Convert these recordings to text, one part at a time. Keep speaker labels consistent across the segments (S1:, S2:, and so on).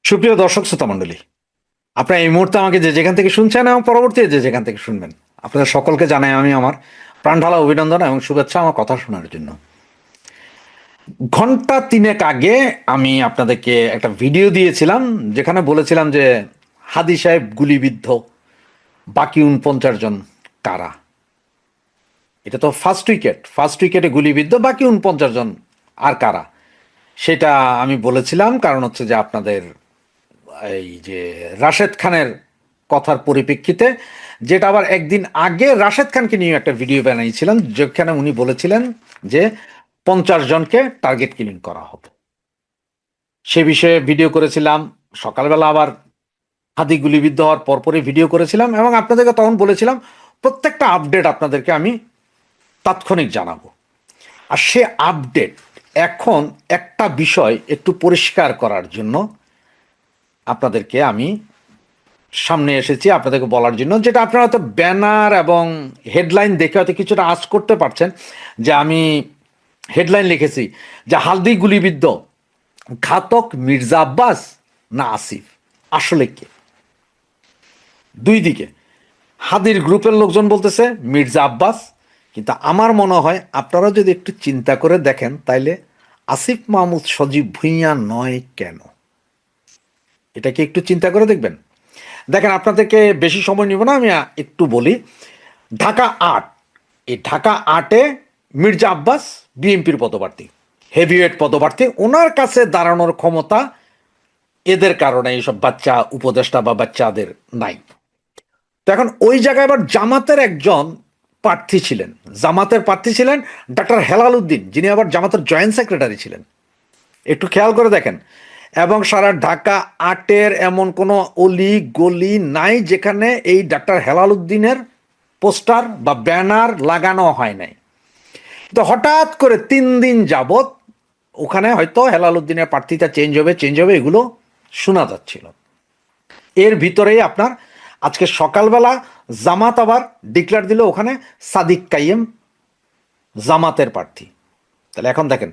S1: সুপ্রিয় দর্শক শ্রোতা মণ্ডলী, আপনারা এই মুহূর্তে আমাকে যে যেখান থেকে শুনছেন এবং পরবর্তীতে যে যেখান থেকে শুনবেন, আপনাদের সকলকে জানাই আমি আমার প্রাণঢালা অভিনন্দন এবং শুভেচ্ছা আমার কথা শোনার জন্য। ঘন্টা তিনেক আগে আমি আপনাদেরকে একটা ভিডিও দিয়েছিলাম, যেখানে বলেছিলাম যে হাদি সাহেব গুলিবিদ্ধ, বাকি ৪৯ জন কারা। এটা তো ফার্স্ট উইকেটে গুলিবিদ্ধ, বাকি ৪৯ জন আর কারা, সেটা আমি বলেছিলাম। কারণ হচ্ছে যে আপনাদের এই যে রাশেদ খানের কথার পরিপ্রেক্ষিতে, যেটা আবার একদিন আগে রাশেদ খানকে নিয়ে একটা ভিডিও বানিয়েছিলেন, যেখানে উনি বলেছিলেন যে ৫০ জনকে টার্গেট কিলিং করা হবে। সে বিষয়ে ভিডিও করেছিলাম। সকালবেলা আবার হাদি গুলিবিদ্ধ হওয়ার পরপরই ভিডিও করেছিলাম এবং আপনাদেরকে তখন বলেছিলাম প্রত্যেকটা আপডেট আপনাদেরকে আমি তাৎক্ষণিক জানাবো। আর সে আপডেট এখন একটা বিষয় একটু পরিষ্কার করার জন্য আপনাদেরকে আমি সামনে এসেছি, আপনাদেরকে বলার জন্য, যেটা আপনারা হয়তো ব্যানার এবং হেডলাইন দেখে হয়তো কিছুটা আঁচ করতে পারছেন। যে আমি হেডলাইন লিখেছি যে হালদি গুলিবিদ্ধ, ঘাতক মির্জা আব্বাস না আসিফ। আসলে কে? দুই দিকে হাদির গ্রুপের লোকজন বলতেছে মির্জা আব্বাস, কিন্তু আমার মনে হয় আপনারা যদি একটু চিন্তা করে দেখেন তাইলে আসিফ মাহমুদ সজীব ভুঁইয়া নয় কেন, এটা কি একটু চিন্তা করে দেখবেন। দেখেন, আপনাদেরকে বেশি সময় নিব না, আমি একটু বলি। ঢাকা ৮, এই ঢাকা ৮-এ মির্জা আব্বাস বিএনপির পদপ্রার্থী, হেভিওয়েট পদপ্রার্থী। ওনার কাছে দাঁড়ানোর ক্ষমতা এদের কারণে এইসব বাচ্চা উপদেষ্টা বা বাচ্চাদের নাই। তো এখন ওই জায়গায় আবার জামাতের একজন প্রার্থী ছিলেন ডাক্তার হেলাল উদ্দিন, যিনি আবার জামাতের জয়েন্ট সেক্রেটারি ছিলেন। একটু খেয়াল করে দেখেন। এবং সারা ঢাকা ৮-এর এমন কোনো অলি গলি নাই যেখানে এই ডাক্তার হেলাল উদ্দিনের পোস্টার বা ব্যানার লাগানো হয় নাই। তো হঠাৎ করে ৩ দিন যাবৎ ওখানে হয়তো হেলাল উদ্দিনের প্রার্থীটা চেঞ্জ হবে এগুলো শোনা যাচ্ছিল। এর ভিতরেই আপনার আজকে সকালবেলা জামাত আবার ডিক্লেয়ার দিল ওখানে সাদিক কাইয়েম জামাতের প্রার্থী। তাহলে এখন দেখেন,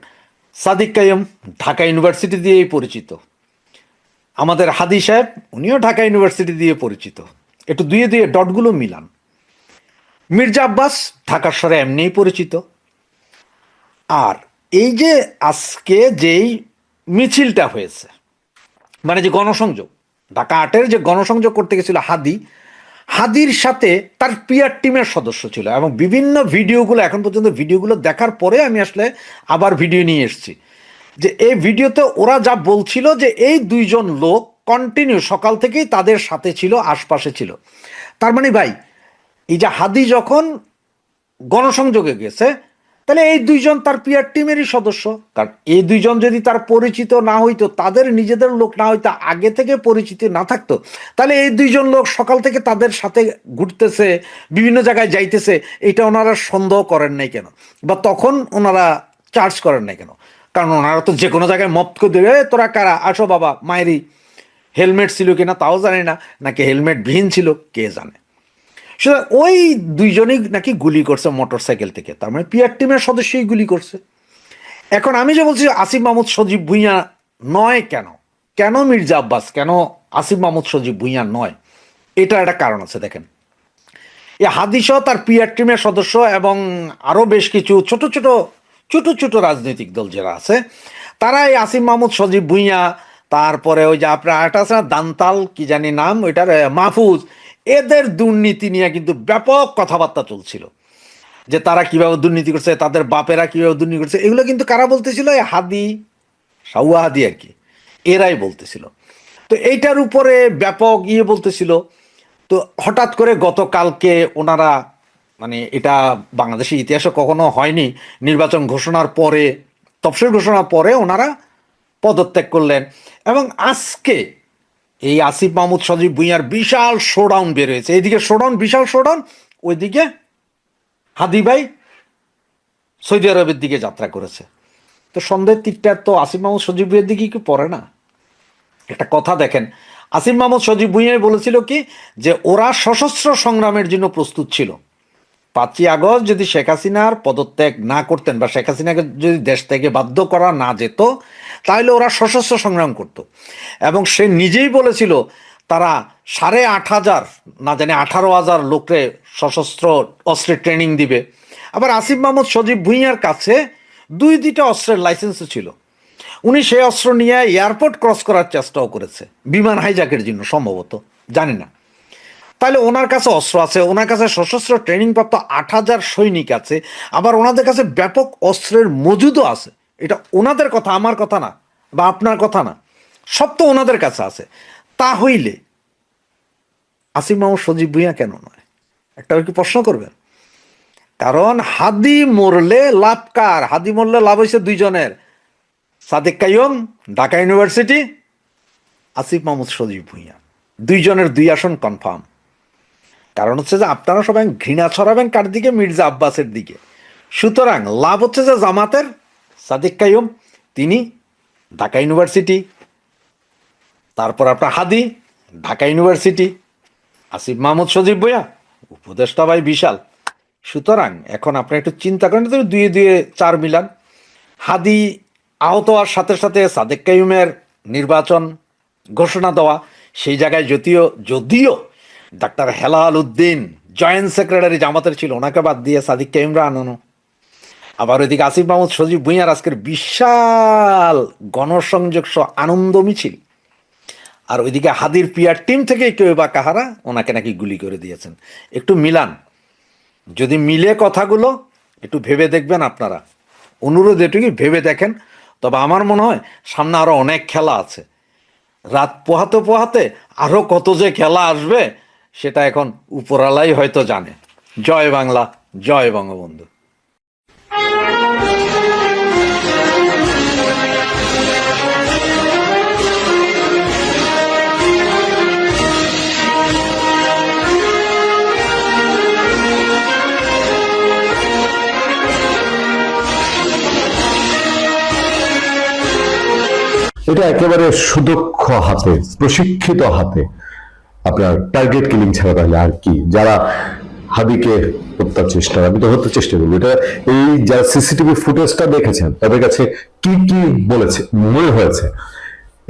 S1: সাদিক কাইয়েম ঢাকা ইউনিভার্সিটি দিয়েই পরিচিত, আমাদের হাদি সাহেব উনিও ঢাকা ইউনিভার্সিটি দিয়ে পরিচিত। একটু দুয়ে দুয়ে ডটগুলো মিলান। মির্জা আব্বাস ঢাকার শহরে এমনিই পরিচিত। আর এই যে আজকে যেই মিছিলটা হয়েছে, মানে যে গণসংযোগ, ঢাকা ৮-এর যে গণসংযোগ করতে গেছিল হাদির সাথে তার পিআর টিমের সদস্য ছিল। এবং বিভিন্ন ভিডিওগুলো, এখন পর্যন্ত ভিডিওগুলো দেখার পরে আমি আসলে আবার ভিডিও নিয়ে এসেছি, যে এই ভিডিওতে ওরা যা বলছিল যে এই ২ জন লোক কন্টিনিউ সকাল থেকেই তাদের সাথে ছিল, আশপাশে ছিল। তার মানে ভাই, এই যে হাদি যখন গণসংযোগে গেছে, তাহলে এই ২ জন তার পিআর টিমেরই সদস্য। কারণ এই ২ জন যদি তার পরিচিত না হইতো, তাদের নিজেদের লোক না হইতো, আগে থেকে পরিচিত না থাকতো, তাহলে এই ২ জন লোক সকাল থেকে তাদের সাথে ঘুরতেছে, বিভিন্ন জায়গায় যাইতেছে, এটা ওনারা সন্দেহ করেন নাই কেন, বা তখন ওনারা চার্জ করেন নাই কেন? কারণ ওনারা তো যে কোনো জায়গায় মত করে দেবে, তোরা কারা, আসো বাবা। মায়েরই হেলমেট ছিল কিনা তাও জানি না, নাকি হেলমেট বিহীন ছিল কে জানে। সুতরাং ওই ২ জনই নাকি গুলি করছে মোটর সাইকেল থেকে, তার মানে পিআর টিমের সদস্যই গুলি করছে। এখন আমি যে বলছি আসিফ মাহমুদ সজীব ভুঁইয়া নয় কেন, কেন মির্জা আব্বাস, কেন আসিফ মাহমুদ সজীব ভুঁইয়া নয়, এটা একটা কারণ আছে। দেখেন, এই হাদিসহ তার পিআর টিমের সদস্য এবং আরও বেশ কিছু ছোট ছোট ছোট ছোট রাজনৈতিক দল যারা আছে, তারা এই আসিফ মাহমুদ সজীব ভুঁইয়া, তারপরে ওই যে আপনার একটা আছে না দান্তাল কি জানি নাম ওইটার, মাহফুজ, এদের দুর্নীতি নিয়ে কিন্তু ব্যাপক কথাবার্তা চলছিল, যে তারা কিভাবে দুর্নীতি করছে, তাদের বাপেরা কিভাবে দুর্নীতি করছে। এগুলো কিন্তু কারা বলতেছিল? এই হাদি, সাউয়া হাদি আর কি, এরাই বলতেছিল। তো এইটার উপরে ব্যাপক বলতেছিল। তো হঠাৎ করে গতকালকে ওনারা, মানে এটা বাংলাদেশের ইতিহাসে কখনো হয়নি, নির্বাচন ঘোষণার পরে, তফসিল ঘোষণার পরে ওনারা পদত্যাগ করলেন। এবং আজকে এই আসিফ মাহমুদ সজীব ভুঁইয়ার বিশাল শোডাউন বের হয়েছে। এইদিকে শোডাউন, বিশাল শোডাউন, ওইদিকে হাদি ভাই সৌদি আরবের দিকে যাত্রা করেছে। তো সন্দেহের তীরটা তো আসিফ মাহমুদ সজীব ভুঁইয়ার দিকে কি পড়ে না? একটা কথা দেখেন, আসিফ মাহমুদ সজীব ভুঁইয়া বলেছিল কি, যে ওরা সশস্ত্র সংগ্রামের জন্য প্রস্তুত ছিল, 5ই আগস্ট যদি শেখ হাসিনার পদত্যাগ না করতেন বা শেখ হাসিনাকে যদি দেশ থেকে বাধ্য করা না যেত, তাহলে ওরা সশস্ত্র সংগ্রাম করত। এবং সে নিজেই বলেছিল তারা 8,500 না জানি 18,000 লোকরে সশস্ত্র অস্ত্রের ট্রেনিং দিবে। আবার আসিফ মাহমুদ সজীব ভুঁইয়ার কাছে 2টা অস্ত্রের লাইসেন্সও ছিল। উনি সেই অস্ত্র নিয়ে এয়ারপোর্ট ক্রস করার চেষ্টাও করেছে, বিমান হাইজ্যাকের জন্য সম্ভবত, জানি না। তাহলে ওনার কাছে অস্ত্র আছে, ওনার কাছে সশস্ত্র ট্রেনিংপ্রাপ্ত 8,000 সৈনিক আছে, আবার ওনাদের কাছে ব্যাপক অস্ত্রের মজুদও আছে। এটা ওনাদের কথা, আমার কথা না, বা আপনার কথা না, সব তো ওনাদের কাছে আছে। তা হইলে আসিফ মাহমুদ সজীব ভুঁইয়া কেন নয়? একটা কি প্রশ্ন করবেন? কারণ হাদি মরলে লাভ কার? হাদি মরলে লাভ হয়েছে 2 জনের, সাদেক কাইয়ুম ঢাকা ইউনিভার্সিটি, আসিফ মাহমুদ সজীব ভুঁইয়া, 2 জনের 2 আসন কনফার্ম। কারণ হচ্ছে যে আপনারা সবাই ঘৃণা ছড়াবেন কার দিকে? মির্জা আব্বাসের দিকে। সুতরাং লাভ হচ্ছে যে জামাতের সাদেক কাইয়ুম, তিনি ঢাকা ইউনিভার্সিটি, তারপর আপনার হাদি ঢাকা ইউনিভার্সিটি, আসিফ মাহমুদ সজীব ভুঁইয়া উপদেষ্টা ভাই বিশাল। সুতরাং এখন আপনি একটু চিন্তা করেন, 2 4 মিলান। হাদি আহত হওয়ার সাথে সাথে সাদেক কাইয়ুমের নির্বাচন ঘোষণা দেওয়া, সেই জায়গায় যদিও doctor Helal Uddin joint secretary জামাতের ছিল, ওনাকে বাদ দিয়ে সাদিক কাইয়ুমরা আনানো। আবার ওইদিকে আসিফ মাহমুদ সজীব ভুঁইয়ার আজকের বিশাল গণসংযোগ আনন্দ মিছিল, আর ওইদিকে হাদির পিয়ার টিম থেকে কেউ বা কাহারা ওনাকে নাকি গুলি করে দিয়েছেন। একটু মিলান, যদি মিলে কথাগুলো একটু ভেবে দেখবেন আপনারা, অনুরোধ এটুকুই, ভেবে দেখেন। তবে আমার মনে হয় সামনে আরো অনেক খেলা আছে, রাত পোহাতে পোহাতে আরো কত যে খেলা আসবে সেটা এখন উপরালাই হয়তো জানে। জয় বাংলা, জয় বঙ্গবন্ধু।
S2: এটা একেবারে সুদক্ষ হাতে, প্রশিক্ষিত হাতে আপনার টার্গেট কিলিং ছাড়া তাহলে আর কি? যারা হাদিকে হত্যার চেষ্টা, আমি তো হত্যার চেষ্টা করবো, এটা এই যারা সিসিটিভি ফুটেজটা দেখেছেন তাদের কাছে কি কি বলেছে মনে হয়েছে?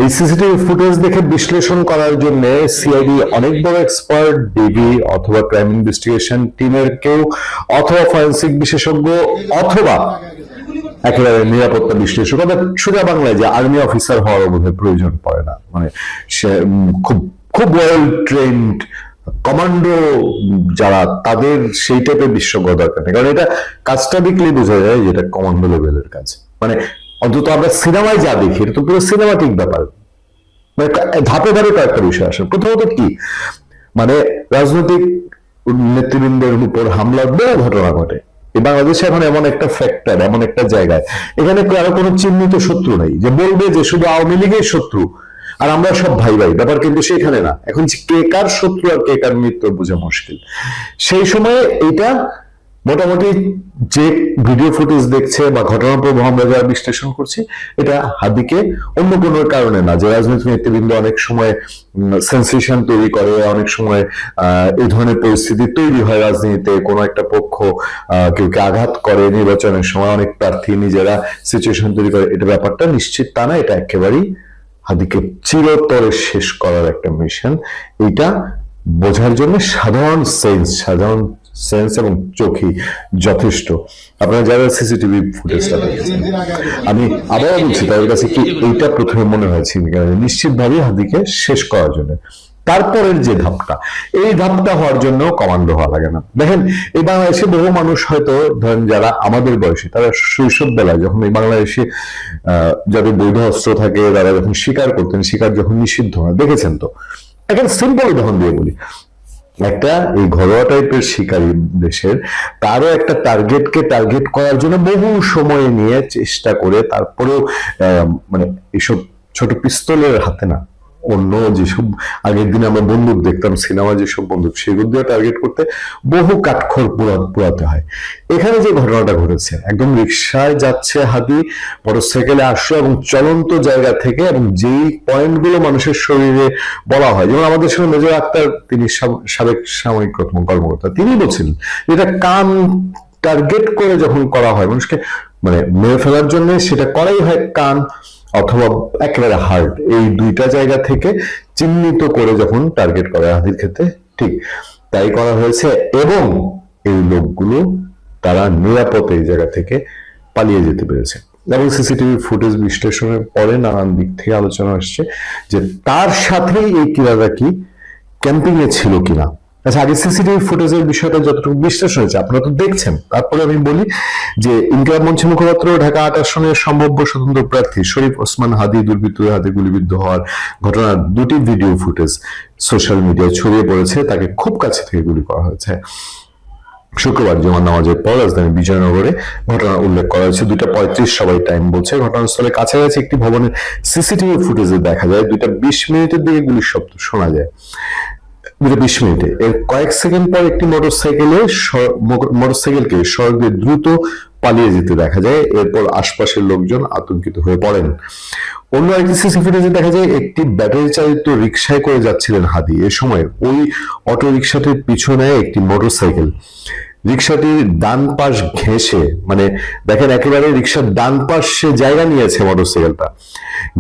S2: এই সিসিটিভি ফুটেজ দেখে বিশ্লেষণ করার জন্য সিআইডি অনেক বড় এক্সপার্ট, ডিবি অথবা ক্রাইম ইনভেস্টিগেশন টিমের কেউ, অথবা ফরেন্সিক বিশেষজ্ঞ, অথবা একেবারে নিরাপত্তা বিশ্লেষক, সোজা বাংলায় যে আর্মি অফিসার হওয়ার বোধহয় প্রয়োজন পড়ে না, মানে সে খুব খুব ওয়েল ট্রেন্ড কমান্ডো যারা, তাদের সেই টাইপের বিশেষজ্ঞ দরকার নেই। কারণ এটা কাজটা দেখলেই বোঝা যায় যে এটা কমান্ডো লেভেলের কাজ। মানে অন্তত আমরা সিনেমায় যা দেখি এটা তো পুরো সিনেমাটিক ব্যাপার। মানে ধাপে ধাপে কয়েকটা বিষয় আসে। প্রথমত কি, মানে রাজনৈতিক নেতৃবৃন্দের উপর হামলার বহু ঘটনা ঘটে। বাংলাদেশে এখন এমন একটা ফ্যাক্টর, এমন একটা জায়গায়, এখানে কারো কোনো চিহ্নিত শত্রু নেই যে বলবে যে শুধু আওয়ামী লীগের শত্রু আর আমরা সব ভাই ভাই, ব্যাপার কিন্তু সেখানে না। এখন কে কার শত্রু আর কে কার মিত্র বোঝা মুশকিল। সেই সময়ে এটা মোটামুটি যে ভিডিও ফুটেজ দেখছে বা ঘটনার প্রভাব আমরা যারা বিশ্লেষণ করছি, এটা হাদিকে অন্য কোনো কারণে না, যে রাজনৈতিক নেতৃবৃন্দ অনেক সময় সেন্সেশন তৈরি করে, অনেক সময় এই ধরনের পরিস্থিতি তৈরি হয় রাজনীতিতে, কোনো একটা পক্ষ কেউকে আঘাত করে নির্বাচনের সময়, অনেক প্রার্থী নিজেরা সিচুয়েশন তৈরি করে, এটা ব্যাপারটা নিশ্চিত তা না। এটা একেবারেই হাদিকে চিরতরে শেষ করার একটা মিশন। এটা বোঝার জন্য সাধারণ সেন্স এবং চোখই যথেষ্ট। আপনারা যারা সিসিটিভি ফুটেজটা দেখেছেন, আমি আবারও বলছি, তাদের কাছে কি এইটা প্রথমে মনে হয়েছে নিশ্চিতভাবে হাদিকে শেষ করার জন্য। তারপরের যে ধাপটা, এই ধাপটা হওয়ার জন্য কমান্ডো হওয়া লাগে না। দেখেন, এই বাংলাদেশে বহু মানুষ হয়তো ধরেন যারা আমাদের বয়সী, তারা শৈশব বেলায় যখন এই বাংলাদেশে যাদের বৈধ অস্ত্র থাকে, তারা যখন শিকার করতেন, শিকার যখন নিষিদ্ধ হয়, দেখেছেন তো। এখন সিম্পল উদাহরণ দিয়ে বলি, একটা এই ঘরোয়া টাইপের শিকারী দেশের, তারও একটা টার্গেটকে টার্গেট করার জন্য বহু সময় নিয়ে চেষ্টা করে, তারপরেও মানে এইসব ছোট পিস্তলের হাতে না, অন্য যেসব আগের দিনে আমরা বন্দুক দেখতাম সিনেমা, যেসব বন্দুক সেগুলো দিয়ে টার্গেট করতে বহু কাঠখড় পোড়াতে হয়। এখানে যে ঘটনাটা ঘটেছে, একদম রিক্সায় যাচ্ছে হাদি, মোটরসাইকেলে আসছে এবং চলন্ত জায়গা থেকে, এবং যেই পয়েন্টগুলো মানুষের শরীরে বলা হয়, যেমন আমাদের সঙ্গে মেজর আক্তার, তিনি সাবেক সামরিক কর্মকর্তা, তিনি বলছেন এটা কান টার্গেট করে যখন করা হয় মানুষকে মানে মেরে ফেলার জন্য, সেটা করাই হয় কান অথবা একেবারে হার্ট, এই দুইটা জায়গা থেকে চিহ্নিত করে যখন টার্গেট করা হাদির ক্ষেত্রে ঠিক তাই করা হয়েছে। এবং এই লোকগুলো তারা নিরাপদে এই জায়গা থেকে পালিয়ে যেতে পেরেছে। এবং সিসিটিভি ফুটেজ বিশ্লেষণের পরে নানান দিক থেকে আলোচনা আসছে যে তার সাথেই এই কিরাদা কি ক্যাম্পিং এ ছিল কিনা। আচ্ছা, আগে সিসিটিভি ফুটেজের বিষয়টা যতটুকু বিশ্লেষণ হয়েছে আপনারা তো দেখছেন, তারপরে আমি বলি যে ইনকিলাব মঞ্চের মুখপাত্র ঢাকা ৮ আসনের সম্ভাব্য স্বতন্ত্র প্রার্থী শরীফ ওসমান হাদি দুর্বৃত্তদের হাতে গুলিবিদ্ধ হওয়ার ঘটনার দুটি ভিডিও ফুটেজ সোশ্যাল মিডিয়ায় ছড়িয়ে পড়েছে। তাকে খুব কাছে থেকে গুলি করা হয়েছে শুক্রবার জুমার নামাজের পর রাজধানী বিজয়নগরে। ঘটনার উল্লেখ করা হয়েছে 2:35 সবাই টাইম বলছে। ঘটনাস্থলে কাছাকাছি একটি ভবনের সিসিটিভি ফুটেজে দেখা যায় 2:20 মিনিটের দিকে গুলির শব্দ শোনা যায়। 2:20 মিনিটে এর কয়েক সেকেন্ড পর একটি মোটরসাইকেলকে সড়ক দিয়ে দ্রুত পালিয়ে যেতে দেখা যায়। এরপর আশপাশের লোকজন আতঙ্কিত হয়ে পড়েন। অন্য একটি সিসি ফুটেজে দেখা যায় একটি ব্যাটারি চালিত রিকশায় করে যাচ্ছিলেন হাদি। এ সময় ওই অটো রিকশাটির পিছনে একটি মোটরসাইকেল রিকশাটির ডান পাশ ঘেঁষে, মানে দেখেন একেবারে রিকশার ডান পাশে জায়গা নিয়েছে মোটরসাইকেলটা,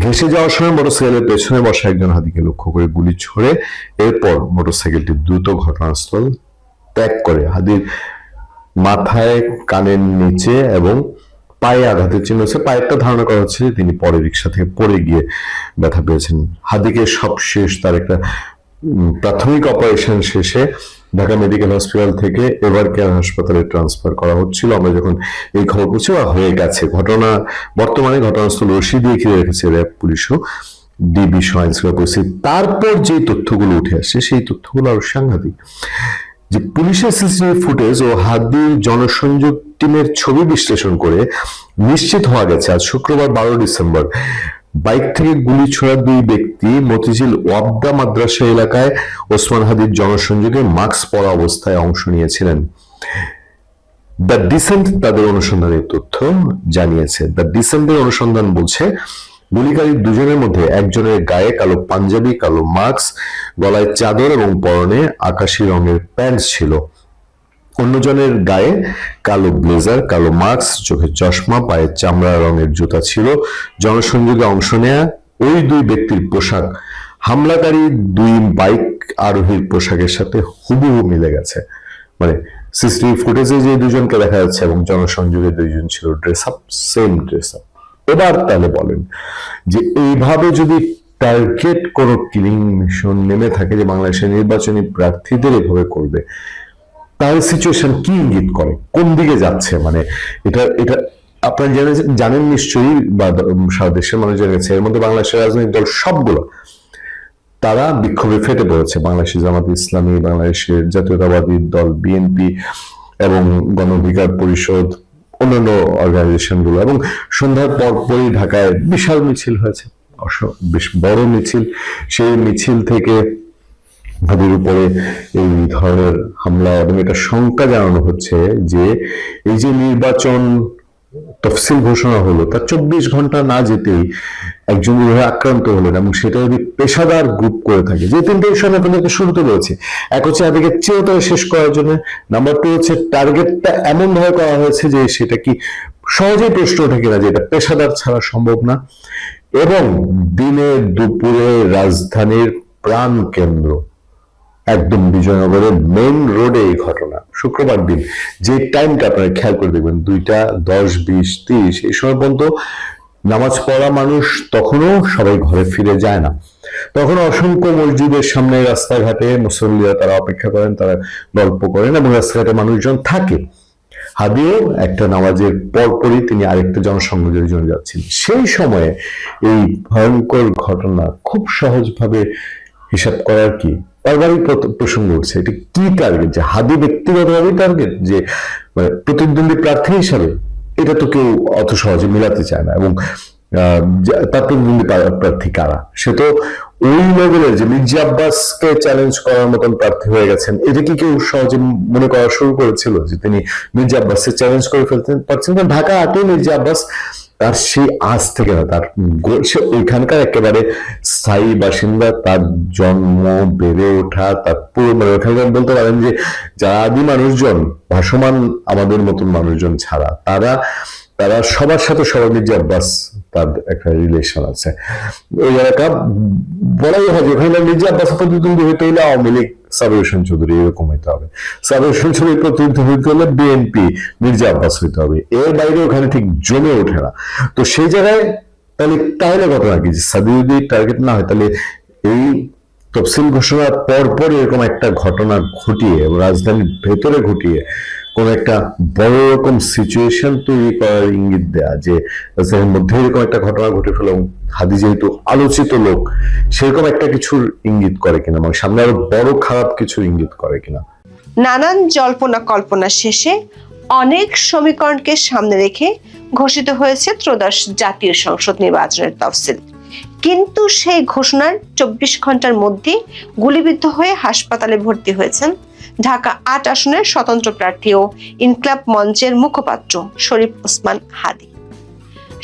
S2: ঘেঁষে যাওয়ার সময় মোটরসাইকেলের পেছনে বসা একজন হাদিকে লক্ষ্য করে গুলি ছোড়ে। এরপর মোটরসাইকেলটি দ্রুত ঘটনাস্থল ত্যাগ করে। হাদির মাথায়, কানের নিচে এবং পায়ে আঘাতের চিহ্ন হচ্ছে। পায়েরটা ধারণা করা হচ্ছে যে তিনি পরে রিকশা থেকে পড়ে গিয়ে ব্যথা পেয়েছেন। হাদিকে সবশেষ তার একটা প্রাথমিক অপারেশন শেষে ঢাকা মেডিকেল হসপিটাল থেকে এভার কেয়ার হাসপাতালে ট্রান্সফার করা হচ্ছিল। আমরা যখন এই খবর পৌঁছে হয়ে গেছে ঘটনা, বর্তমানে ঘটনাস্থল রশি দিয়ে ঘিরে রেখেছে র্যাব, পুলিশও, ডিবি আইন শৃঙ্খলা পরিস্থিতি। তারপর যে তথ্যগুলো উঠে আসছে সেই তথ্যগুলো আরো সাংঘাতিক। যে পুলিশের সিসিটিভি ফুটেজ ও হাদির জনসংযোগ টিমের ছবি বিশ্লেষণ করে নিশ্চিত হওয়া গেছে আজ শুক্রবার 12 ডিসেম্বর বাইক থেকে গুলি ছোড়া দুই ব্যক্তি মতিঝিল ওয়াবদা মাদ্রাসা এলাকায় ওসমান হাদির জনসংযোগে মাস্ক পরা অবস্থায় অংশ নিয়েছিলেন। দ্য ডিসেন্ট তাদের অনুসন্ধানের তথ্য জানিয়েছে। দ্য ডিসেন্টের অনুসন্ধান বলছে গুলিকারী দুজনের মধ্যে একজনের গায়ে কালো পাঞ্জাবি, কালো মাস্ক, গলায় চাদর এবং পরনে আকাশি রঙের প্যান্ট ছিল। অন্যজনের গায়ে কালো ব্লেজার, কালো মাস্ক, চোখে চশমা, পায়ে চামড়া রঙের জুতা ছিল। জনসংযোগে অংশ নেয়া ওই দুই ব্যক্তির পোশাক হামলাকারী দুই বাইক আরোহীর পোশাকের সাথে হুবহু মিলে গেছে। মানে সিসিটিভি ফুটেজে যে দুজনকে দেখা যাচ্ছে এবং জনসংযোগে দুইজন ছিল dress up, same dress up. এবার তাহলে বলেন যে এইভাবে যদি টার্গেট কোন কিলিং মিশন নেমে থাকে যে বাংলাদেশের নির্বাচনী প্রার্থীদের এভাবে করবে, তাহলে সিচুয়েশন কি ইঙ্গিত করে, কোন দিকে যাচ্ছে? মানে এটা এটা আপনারা জানেন নিশ্চয়ই, বা সারা দেশের মানুষ জেনে গেছে, এর মধ্যে বাংলাদেশের রাজনৈতিক দল সবগুলো তারা বিক্ষোভে ফেটে পড়েছে। বাংলাদেশের জামাত ইসলামী, বাংলাদেশের জাতীয়তাবাদী দল বিএনপি এবং গণ অধিকার পরিষদ, অন্যান্য অর্গানাইজেশন গুলো। এবং সন্ধ্যার পরপরই ঢাকায় বিশাল মিছিল হয়েছে, বেশ বড় মিছিল। সেই মিছিল থেকে হাদির উপরে এই ধরনের হামলা, এবং এটা শঙ্কা জানানো হচ্ছে যে এই যে নির্বাচন তফসিল ঘোষণা হলো তার 24 ঘন্টা না যেতেই একজন আক্রান্ত হলেন, এবং সেটা যদি পেশাদার গ্রুপ করে থাকে, যে তিনটে বিষয় আপনাদেরকে শুরুতে বলেছি। এক হচ্ছে তাদেরকে চিরতরে শেষ করার জন্য, নাম্বার 2 হচ্ছে টার্গেটটা এমন ভাবে করা হয়েছে যে সেটা কি সহজেই প্রশ্ন ওঠে কিনা যে এটা পেশাদার ছাড়া সম্ভব না। এবং দিনে দুপুরে রাজধানীর প্রাণ কেন্দ্র একদম বিজয়নগরের মেইন রোডে এই ঘটনা। শুক্রবার দিন যে টাইমটা আপনারা খেয়াল করে দেখবেন 2টা 10, 20, 30 এই সময় পর্যন্ত নামাজ পড়া মানুষ তখনও সবাই ঘরে ফিরে যায় না। তখন অসংখ্য মসজিদের সামনে রাস্তাঘাটে মুসল্লিরা তারা অপেক্ষা করেন, তারা গল্প করেন এবং রাস্তাঘাটে মানুষজন থাকে। হাদিও একটা নামাজের পরপরই তিনি আরেকটা জনসংযোগের জন্য যাচ্ছেন। সেই সময়ে এই ভয়ঙ্কর ঘটনা খুব সহজভাবে হিসাব করার কি পারিবারিক প্রসঙ্গ উঠছে। এটা কি টার্গেট? যে হাদি ব্যক্তিগতভাবে টার্গেট, যে মানে প্রতিদ্বন্দ্বী প্রার্থী হিসাবে, এটা তো কেউ অত সহজে মিলাতে চায় না। এবং তার প্রতিদ্বন্দ্বী প্রার্থী কারা, সে তো ওই লেভেলের যে মির্জা আব্বাসকে চ্যালেঞ্জ করার মতন প্রার্থী হয়ে গেছেন। এটা কি কেউ সহজে মনে করা শুরু করেছিল যে তিনি মির্জা আব্বাসকে চ্যালেঞ্জ করে ফেলতে পারছেন? কারণ ঢাকা 8-এ মির্জা আব্বাস তার সেই আজ থেকে না, তার সে ওইখানকার একেবারে স্থায়ী বাসিন্দা, তার জন্ম, বেড়ে ওঠা, তার পুরো মানে ওখানকার বলতে পারেন যে যারা আদি মানুষজন, ভাসমান আমাদের মতন মানুষজন ছাড়া তারা তারা সবার সাথে সবার মির্জা আব্বাস তার একটা রিলেশন আছে। ওই এলাকা বলাই হয় যে ওখানে মির্জা আব্বাস প্রতিদ্বন্দ্বী হইতে হইলে আওয়ামী লীগ সাবের হোসেন চৌধুরী এরকম হইতে হবে, সাবের হোসেন চৌধুরী প্রতিনিধিত্ব হইতে হলে বিএনপি মির্জা আব্বাস হইতে হবে, এর বাইরে ওখানে ঠিক জমে ওঠে না। তো সেই জায়গায় তাহলে ঘটনা কি, সাদি যদি টার্গেট না হয় তাহলে এই তফসিল ঘোষণার পর এরকম একটা ঘটনা ঘটিয়ে রাজধানীর ভেতরে ঘটিয়ে কোন একটা বড় রকম সিচুয়েশন তৈরি করার ইঙ্গিত দেয়া, যে রাজধানীর মধ্যে এরকম একটা ঘটনা ঘটে ফেল, হাদি যেহেতু আলোচিত লোক, সেরকম একটা কিছুর ইঙ্গিত করে কিনা, মানে সামনে আরো বড় খারাপ কিছুর ইঙ্গিত করে কিনা।
S3: নানান জল্পনা কল্পনা শেষে অনেক সমীকরণকে সামনে রেখে ঘোষিত হয়েছে ত্রয়োদশ জাতীয় সংসদ নির্বাচনের তফসিল। কিন্তু সেই ঘোষণার 24 ঘন্টার মধ্যে গুলিবিদ্ধ হয়ে হাসপাতালে ভর্তি হয়েছেন ঢাকা 8 আসনের স্বতন্ত্র প্রার্থী ও ইনকিলাব মঞ্চের মুখপাত্র শরীফ ওসমান হাদি।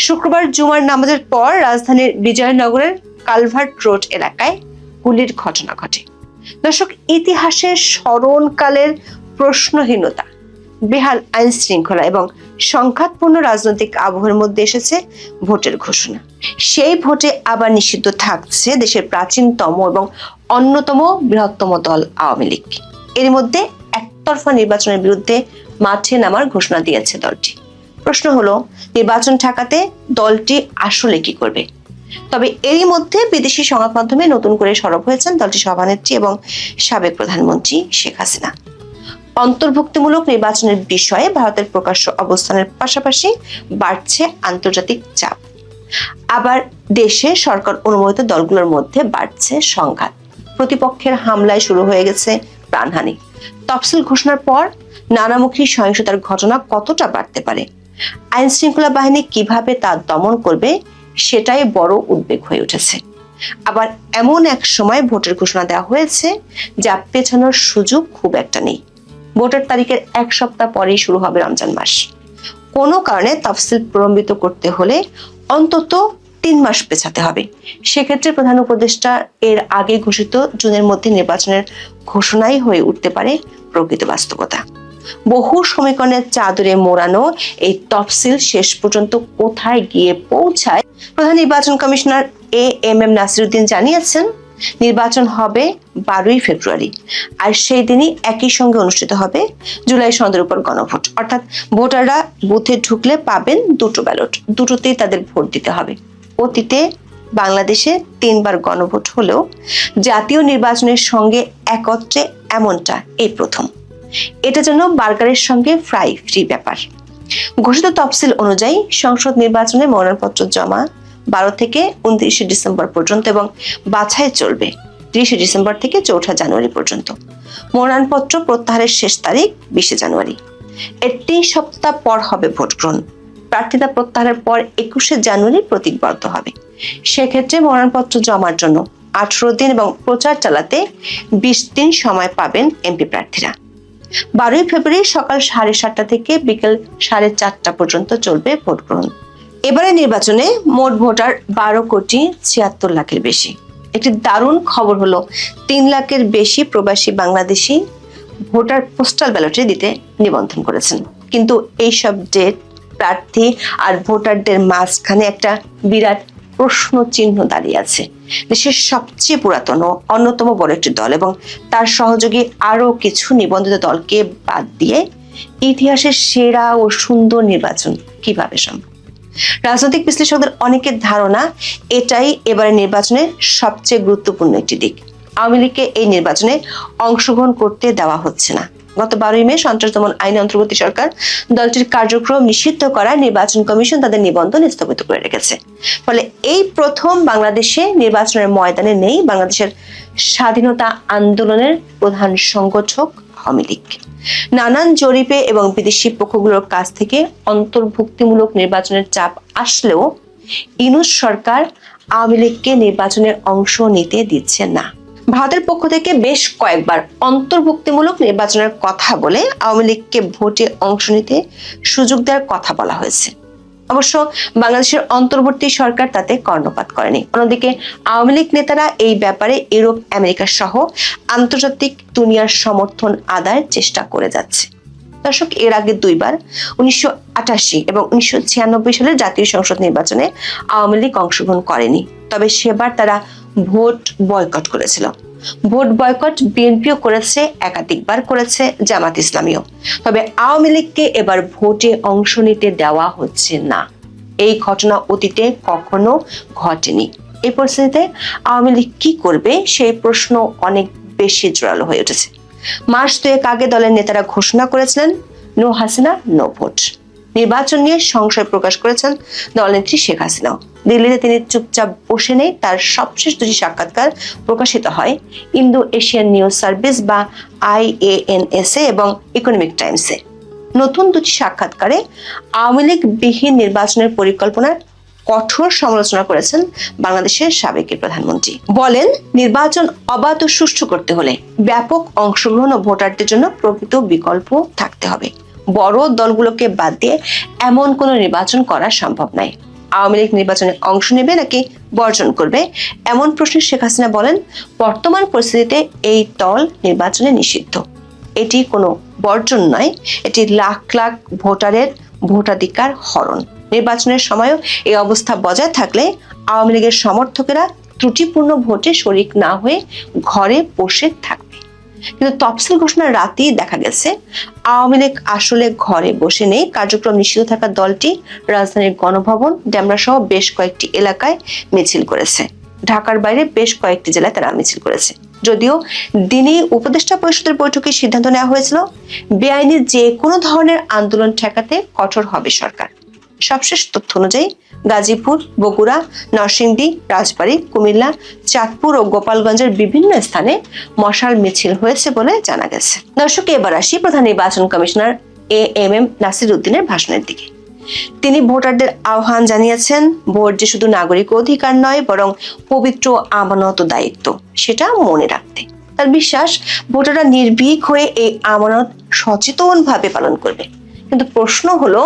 S3: শুক্রবার জুমার নামাজের পর রাজধানীর বিজয়নগরের কালভার্ট রোড এলাকায় গুলির ঘটনা ঘটে। দর্শক, ইতিহাসের স্মরণকালের প্রশ্নহীনতা, বেহাল আইন শৃঙ্খলা এবং সংঘাতপূর্ণ রাজনৈতিক আবহের মধ্যে এসেছে ভোটের ঘোষণা। সেই ভোটে আবার নিষিদ্ধ থাকছে দেশের প্রাচীনতম এবং অন্যতম বৃহত্তম দল আওয়ামী লীগ। এর মধ্যে একতরফা নির্বাচনের বিরুদ্ধে মাঠে নামার ঘোষণা দিয়েছে দলটি। প্রশ্ন হলো, নির্বাচন ঠেকাতে দলটি আসলে কি করবে? তবে এরই মধ্যে বিদেশি সংবাদ মাধ্যমে নতুন করে সরব হয়েছেন দলটির সভানেত্রী এবং সাবেক প্রধানমন্ত্রী শেখ হাসিনা। অন্তর্ভুক্তিমূলক নির্বাচনের বিষয়ে ভারতের প্রকাশ্য অবস্থানের পাশাপাশি বাড়ছে আন্তর্জাতিক চাপ। আবার দেশে সরকার অনুমোদিত দলগুলোর মধ্যে বাড়ছে সংঘাত, প্রতিপক্ষের হামলায় শুরু হয়ে গেছে প্রাণহানি। তফসিল ঘোষণার পর নানামুখী সহিংসতার ঘটনা কতটা বাড়তে পারে, আইন শৃঙ্খলা বাহিনী কিভাবে তা দমন করবে, সেটাই বড় উদ্বেগ হয়ে উঠেছে। আবার এমন এক সময় ভোটের ঘোষণা দেওয়া হয়েছে যা পেছানোর সুযোগ খুব একটা নেই। ভোটের তারিখের 1 সপ্তাহ পরেই শুরু হবে রমজান মাস। কোনো কারণে তফসিল প্রলম্বিত করতে হলে অন্তত 3 মাস পেছাতে হবে। সেক্ষেত্রে প্রধান উপদেষ্টা এর আগে ঘোষিত জুনের মধ্যে নির্বাচনের ঘোষণাই হয়ে উঠতে পারে প্রকৃত বাস্তবতা। বহু সমীকরণের চাদরে মোড়ানো এই তফসিল শেষ পর্যন্ত কোথায় গিয়ে পৌঁছায়, প্রধান নির্বাচন কমিশনার এএমএম নাসিরউদ্দিন জানিয়েছেন, নির্বাচন হবে 12ই ফেব্রুয়ারি, আর সেই দিনই একই সঙ্গে অনুষ্ঠিত হবে জুলাই সনদের উপর গণভোট। অর্থাৎ ভোটাররা বুথে ঢুকলে পাবেন 2টো ব্যালট, দুটোতেই তাদের ভোট দিতে হবে। অতীতে বাংলাদেশে 3 বার গণভোট হলেও জাতীয় নির্বাচনের সঙ্গে একত্রে এমনটা এই প্রথম। এটা যেন বার্গারের সঙ্গে ফ্রাই ফ্রি ব্যাপার। ঘোষিত তফসিল অনুযায়ী সংসদ নির্বাচনে মনোনয়নপত্র জমা 12 থেকে 29 ডিসেম্বর পর্যন্ত এবং বাছাই চলবে 30 ডিসেম্বর থেকে 4 জানুয়ারি পর্যন্ত। মনোনয়নপত্র প্রত্যাহারের শেষ তারিখ 20 জানুয়ারি। এর 3 সপ্তাহ পর হবে ভোট গ্রহণ। প্রার্থিতা প্রত্যাহারের পর 21 জানুয়ারি প্রতীকবদ্ধ হবে। সেক্ষেত্রে মনোনয়নপত্র জমার জন্য 18 দিন এবং প্রচার চালাতে 20 দিন সময় পাবেন এমপি প্রার্থীরা। 12ই ফেব্রুয়ারি সকাল 7:30 থেকে বিকেল 4:30 পর্যন্ত চলবে ভোট গ্রহণ। এবারে নির্বাচনে মোট ভোটার 12,76 লাখের বেশি। একটি দারুণ খবর হলো 3 লাখের বেশি প্রবাসী বাংলাদেশি ভোটার পোস্টাল ব্যালটে দিতে নিবন্ধন করেছেন। কিন্তু এইসব ডেট, প্রার্থী আর ভোটারদের মাঝখানে একটা বিরাট প্রশ্ন চিহ্ন দাঁড়িয়ে আছে। দেশের সবচেয়ে পুরাতন ও অন্যতম বড় একটি দল এবং তার সহযোগী আরো কিছু নিবন্ধিত দলকে বাদ দিয়ে ইতিহাসের সেরা ও সুন্দর নির্বাচন কিভাবে সম্ভব? রাজনৈতিক বিশ্লেষকদের অনেকের ধারণা এটাই এবারে নির্বাচনের সবচেয়ে গুরুত্বপূর্ণ একটি দিক। আওয়ামী লীগকে এই নির্বাচনে অংশগ্রহণ করতে দেওয়া হচ্ছে না। গত 12ই মে সন্ত্রাস দমন আইনে অন্তর্বর্তী সরকার দলটির কার্যক্রম নিষিদ্ধ করায় নির্বাচন কমিশন তাদের নিবন্ধন স্থগিত করে রেখেছে। ফলে এই প্রথম বাংলাদেশে নির্বাচনের ময়দানে নেই বাংলাদেশের স্বাধীনতা আন্দোলনের প্রধান সংগঠক আওয়ামী লীগ। নানান জরিপে এবং বিদেশি পক্ষগুলোর কাছ থেকে অন্তর্ভুক্তিমূলক নির্বাচনের চাপ আসলেও ইউনূস সরকার আওয়ামী লীগকে নির্বাচনের অংশ নিতে দিচ্ছে না। ভারতের পক্ষ থেকে বেশ কয়েকবার অন্তর্ভুক্তিমূলক নির্বাচনের কথা বলে আওয়ামী লীগকে ভোটে অংশ নিতে সুযোগ দেওয়ার কথা বলা হয়েছে। অবশ্য বাংলাদেশের অন্তর্বর্তী সরকার তাতে কর্ণপাত করেনি। অন্যদিকে আওয়ামী লীগ নেতারা এই ব্যাপারে ইউরোপ, আমেরিকা সহ আন্তর্জাতিক দুনিয়ার সমর্থন আদায়ের চেষ্টা করে যাচ্ছে। দর্শক, এর আগে দুইবার 1988 এবং 1996 সালের জাতীয় সংসদ নির্বাচনে আওয়ামী লীগ অংশগ্রহণ করেনি, তবে সেবার তারা ভোট বয়কট করেছিল। ভোট বয়কট বিএনপিও করেছে, একাধিকবার করেছে জামাত ইসলামীও। তবে আওয়ামী লীগকে এবার ভোটে অংশ নিতে দেওয়া হচ্ছে না। এই ঘটনা অতীতে কখনো ঘটেনি। এই পরিস্থিতিতে আওয়ামী লীগ কি করবে সেই প্রশ্ন অনেক বেশি জোরালো হয়ে উঠেছে। মাস দুয়েক আগে দলের নেতারা ঘোষণা করেছিলেন নো হাসিনা নো ভোট। নির্বাচন নিয়ে সংশয় প্রকাশ করেছেন দলনেত্রী শেখ হাসিনাও। দিল্লিতে তিনি চুপচাপ বসে নেই। তার সবশেষ দুটি সাক্ষাৎকার প্রকাশিত হয় ইন্দো এশিয়ান নিউজ সার্ভিস বা IANS এবং ইকোনমিক টাইমসে। নতুন দুটি সাক্ষাৎকারে আওয়ামী লীগ বিহীন নির্বাচনের পরিকল্পনার কঠোর সমালোচনা করেছেন বাংলাদেশের সাবেক প্রধানমন্ত্রী। বলেন, নির্বাচন অবাধ ও সুষ্ঠু করতে হলে ব্যাপক অংশগ্রহণ ও ভোটারদের জন্য প্রকৃত বিকল্প থাকতে হবে। বড় দলগুলোকে বাদ দিয়ে এমন কোনো নির্বাচন করা সম্ভব নয়। আওয়ামী লীগ নির্বাচনে অংশ নেবে নাকি বর্জন করবে এমন প্রশ্নে শেখ হাসিনা বলেন, বর্তমান পরিস্থিতিতে এই দল নির্বাচনে নিষিদ্ধ। এটি কোনো বর্জন নয়, এটি লাখ লাখ ভোটারের ভোটাধিকার হরণ। নির্বাচনের সময়ও এই অবস্থা বজায় থাকলে আওয়ামী লীগের সমর্থকেরা ত্রুটিপূর্ণ ভোটে শরিক না হয়ে ঘরে বসে থাকবে। কিন্তু তফসিল ঘোষণার রাতেই দেখা গেছে আওয়ামী লীগ আসলে ঘরে বসে নেই। কার্যক্রম নিষিদ্ধ থাকা দলটি রাজধানীর গণভবন, ডেমরা সহ বেশ কয়েকটি এলাকায় মিছিল করেছে। ঢাকার বাইরে বেশ কয়েকটি জেলায় তারা মিছিল করেছে। যদিও দিনে উপদেষ্টা পরিষদের বৈঠকে সিদ্ধান্ত নেওয়া হয়েছিল বেআইনি যে কোনো ধরনের আন্দোলন ঠেকাতে কঠোর হবে সরকার। সবশেষ তথ্য অনুযায়ী গাজীপুর, বগুড়া, নরসিংদী, রাজবাড়ী, কুমিল্লা, চাঁদপুর ও গোপালগঞ্জের বিভিন্ন স্থানে মশাল মিছিল হয়েছে বলে জানা গেছে। দর্শক, এবার আসি প্রধান নির্বাচন কমিশনার AMM নাসির উদ্দিনের ভাষণের দিকে। তিনি ভোটারদের আহ্বান জানিয়েছেন, ভোট যে শুধু নাগরিক অধিকার নয়, বরং পবিত্র আমানত ও দায়িত্ব, সেটা মনে রাখতে। তার বিশ্বাস, ভোটাররা নির্ভীক হয়ে এই আমানত সচেতনভাবে পালন করবে। কিন্তু প্রশ্ন হলো,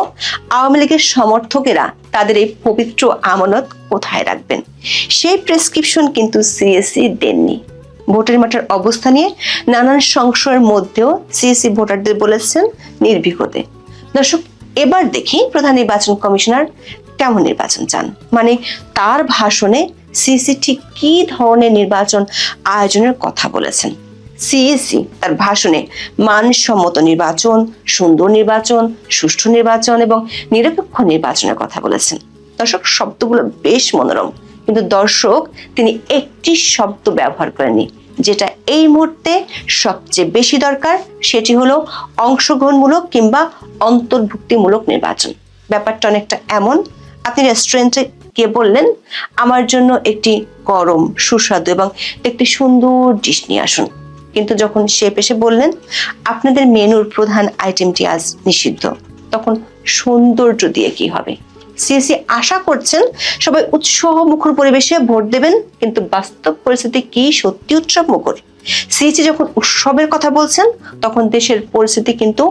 S3: আওয়ামী লীগের সমর্থকেরা তাদের এই পবিত্র আমানত কোথায় রাখবেন? সেই প্রেসক্রিপশন কিন্তু CAC দেননি। ভোটের মাঠের অবস্থা নিয়ে নানান সংশয়ের মধ্যেও CAC ভোটারদের বলেছেন নির্ভীক হতে। দর্শক, এবার দেখি প্রধান নির্বাচন কমিশনার কেমন নির্বাচন চান। মানে তার ভাষণে CAC ঠিক কি ধরনের নির্বাচন আয়োজনের কথা বলেছেন। CAC তার ভাষণে মানসম্মত নির্বাচন, সুন্দর নির্বাচন, সুষ্ঠু নির্বাচন এবং নিরপেক্ষ নির্বাচনের কথা বলেছেন। দর্শক, শব্দগুলো বেশ মনোরম, কিন্তু দর্শক তিনি একটি শব্দ ব্যবহার করেননি, যেটা এই মুহূর্তে সবচেয়ে বেশি দরকার। সেটি হলো অংশগ্রহণমূলক কিংবা অন্তর্ভুক্তিমূলক নির্বাচন। ব্যাপারটা অনেকটা এমন, আপনি রেস্টুরেন্টে গিয়ে বললেন, আমার জন্য একটি গরম, সুস্বাদু এবং একটি সুন্দর ডিশ নিয়ে আসুন। কিন্তু যখন শেফ এসে বললেন, আপনাদের মেনুর প্রধান আইটেমটি আজ নিষিদ্ধ, তখন সৌন্দর্য দিয়ে কি হবে? CAC আশা করছেন সবাই উৎসাহ মুখর পরিবেশে ভোট দেবেন, কিন্তু বাস্তব পরিস্থিতি কি সত্যি উৎসব মুখর? CAC যখন উৎসবের কথা বলছেন, তখন দেশের পরিস্থিতি কিন্তু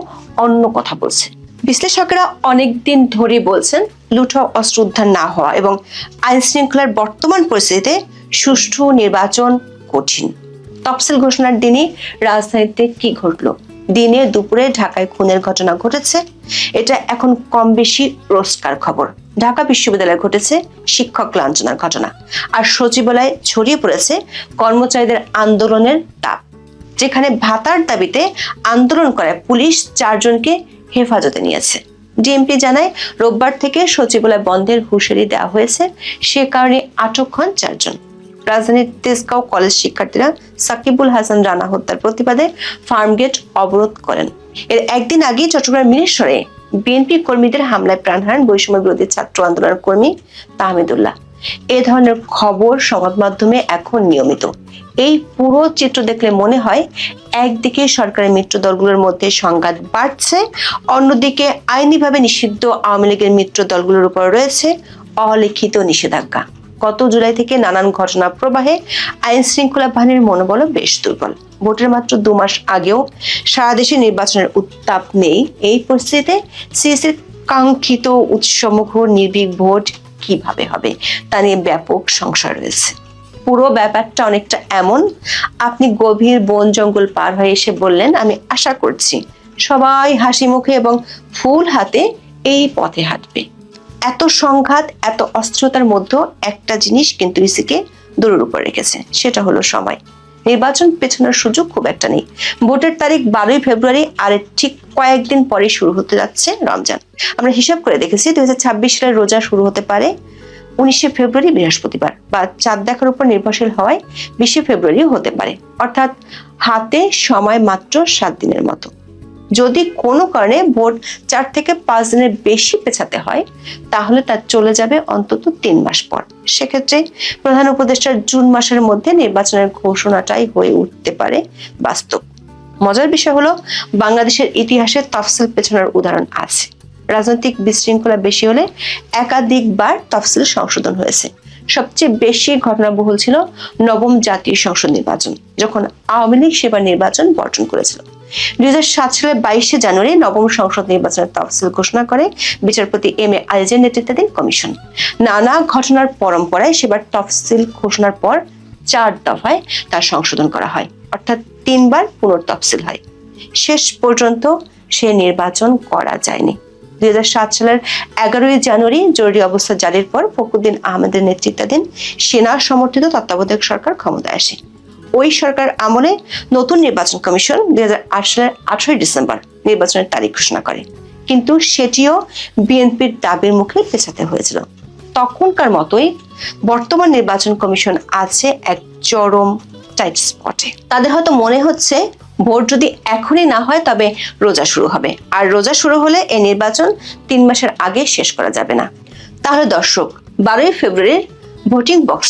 S3: অন্য কথা বলছে। বিশ্লেষকেরা অনেকদিন ধরে বলছেন, লুঠা অস্ত্র উদ্ধার না হওয়া এবং আইন শৃঙ্খলার বর্তমান পরিস্থিতিতে সুষ্ঠু নির্বাচন কঠিন। তফসিল ঘোষণার দিনে রাজধানীতে কি ঘটলো? দিনে দুপুরে ঢাকায় খুনের ঘটনা ঘটেছে, এটা এখন কম বেশি রোজকার খবর। ঢাকা বিশ্ববিদ্যালয়ে ঘটেছে শিক্ষক লাঞ্ছনার ঘটনা, আর সচিবালয়ে ছড়িয়ে পড়েছে কর্মচারীদের আন্দোলনের তাপ। যেখানে ভাতার দাবিতে আন্দোলন করায় পুলিশ 4 জনকে হেফাজতে নিয়েছে। ডিএমপি জানায়, রোববার থেকে সচিবালয় বন্ধের হুঁশিয়ারি দেওয়া হয়েছে, সে কারণে আটক হন 4 জন। রাজধানীর তেজগাঁও কলেজ শিক্ষার্থীরা সাকিবুল হাসান রানা হত্যার প্রতিবাদে ফার্মগেট অবরোধ করেন। এর একদিন আগে চট্টগ্রাম মিরেশ্বরে বিএনপি কর্মীদের হামলায় প্রাণ হারান বৈষম্য বিরোধী ছাত্র আন্দোলনের কর্মী তাহমিদুল্লাহ। এ ধরনের খবর সংবাদ মাধ্যমে এখন নিয়মিত। এই পুরো চিত্র দেখলে মনে হয়, একদিকে সরকারের মিত্র দলগুলোর মধ্যে সংঘাত বাড়ছে, অন্যদিকে আইনিভাবে নিষিদ্ধ আওয়ামী লীগের মিত্র দলগুলোর উপর রয়েছে অলিখিত নিষেধাজ্ঞা। গত জুলাই থেকে নানান ঘটনা প্রবাহে আইন শৃঙ্খলা বাহিনীর মনোবলও বেশ দুর্বল। ভোটের মাত্র 2 মাস আগেও সারা দেশে নির্বাচনের উত্তাপ নেই। এই পরিস্থিতিতে সিএসির কাঙ্ক্ষিত উৎসমুখর নির্ভীক ভোট কিভাবে হবে তা নিয়ে ব্যাপক সংশয় রয়েছে। পুরো ব্যাপারটা অনেকটা এমন, আপনি গভীর বন জঙ্গল পার হয়ে এসে বললেন, আমি আশা করছি সবাই হাসি মুখে এবং ফুল হাতে এই পথে হাঁটবে। এত সংঘাত, এত অস্থিরতার মধ্যে একটা জিনিস কিন্তু ইসিকে দূরের উপর রেখেছে, সেটা হলো সময়। নির্বাচন পেছানোর সুযোগ খুব একটা নেই। ভোটের তারিখ 12ই ফেব্রুয়ারি, আর ঠিক কয়েকদিন পরে শুরু হতে যাচ্ছে রমজান। আমরা হিসাব করে দেখেছি 2026 সালের রোজা শুরু হতে পারে 19শে ফেব্রুয়ারি বৃহস্পতিবার, বা চাঁদ দেখার উপর নির্ভরশীল হওয়ায় 20শে ফেব্রুয়ারিও হতে পারে। অর্থাৎ হাতে সময় মাত্র 7 দিনের মতো। যদি কোনো কারণে ভোট 4 থেকে 5 দিনের বেশি পেছাতে হয়, তাহলে তা চলে যাবে অন্তত 3 মাস পর। সেক্ষেত্রে প্রধান উপদেষ্টার জুন মাসের মধ্যে নির্বাচনের ঘোষণাটাই হয়ে উঠতে পারে বাস্তব। মজার বিষয় হলো, বাংলাদেশের ইতিহাসে তফসিল পেছানোর উদাহরণ আছে। রাজনৈতিক বিশৃঙ্খলা বেশি হলে একাধিকবার তফসিল সংশোধন হয়েছে। সবচেয়ে বেশি ঘটনাবহুল ছিল নবম জাতীয় সংসদ নির্বাচন, যখন আওয়ামী লীগ সেবার নির্বাচন বর্জন করেছিল। 2007 সালের 22শে জানুয়ারি নবম সংসদ নির্বাচনের তফসিল ঘোষণা করে বিচারপতি এম.এ. আজিজের নেতৃত্বাধীন কমিশন। নানা ঘটনার পরম্পরায় সেবার তফসিল ঘোষণার পর 4 দফায় তার সংশোধন করা হয়, অর্থাৎ 3 বার পুনর্তফসিল হয়। শেষ পর্যন্ত সে নির্বাচন করা যায়নি। 2007 সালের 11ই জানুয়ারি জরুরি অবস্থা জারির পর ফখরুদ্দিন আহমেদের নেতৃত্বাধীন সেনা সমর্থিত তত্ত্বাবধায়ক সরকার ক্ষমতায় আসে। ওই সরকার আমলে নতুন নির্বাচন কমিশন 2008 সালের 18 ডিসেম্বর নির্বাচনের তারিখ ঘোষণা করে, কিন্তু সেটিও বিএনপির দাবির মুখে পেছাতে হয়েছিল। তখনকার মতোই বর্তমান নির্বাচন কমিশন আছে এক চরম টাইট স্পটে। তাদের হয়তো মনে হচ্ছে ভোট যদি এখনই না হয় তবে রোজা শুরু হবে, আর রোজা শুরু হলে এই নির্বাচন 3 মাসের আগে শেষ করা যাবে না। তাহলে দর্শক, 12ই ফেব্রুয়ারির ভোটিং বক্স